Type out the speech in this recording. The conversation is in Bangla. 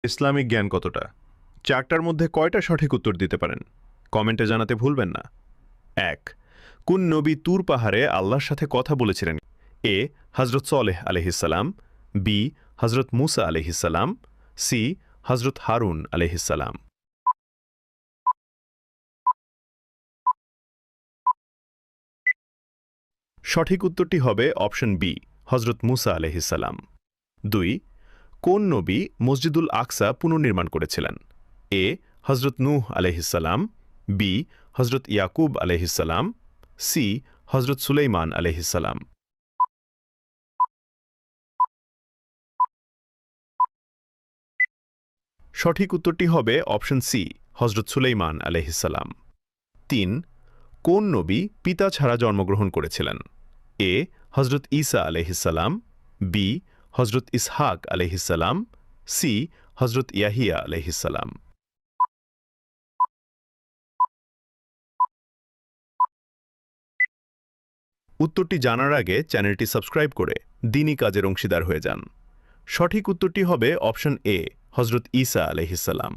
ইসলামিক জ্ঞান কতটা? চারটার মধ্যে কয়টা সঠিক উত্তর দিতে পারেন? কমেন্টে জানাতে ভুলবেন না। ১ কোন নবী তুর পাহাড়ে আল্লাহর সাথে কথা বলেছিলেন? এ হযরত সালেহ আলাইহিসসালাম, বি হযরত মূসা আলাইহিসসালাম, সি হযরত হারুন আলাইহিসসালাম। সঠিক উত্তরটি হবে অপশন বি হযরত মূসা আলাইহিসসালাম। ২ কোন নবী মসজিদুল আকসা পুনর্নির্মাণ করেছিলেন? এ হযরত নূহ আলাইহিসসালাম, বি হযরত ইয়াকুব আলাইহিসসালাম, সি হযরত সুলাইমান আলাইহিসসালাম। সঠিক উত্তরটি হবে অপশন সি হযরত সুলাইমান আলাইহিসসালাম। ৩ কোন নবী পিতা ছাড়া জন্মগ্রহণ করেছিলেন? এ হযরত ঈসা আলাইহিসসালাম, বি হযরত ইসহাক আলাইহিসসালাম, সি হযরত ইয়াহিয়া আলাইহিসসালাম। উত্তরটি জানার আগে চ্যানেলটি সাবস্ক্রাইব করে দ্বীনি কাজের অংশীদার হয়ে যান। সঠিক উত্তরটি হবে অপশন এ হযরত ঈসা আলাইহিসসালাম।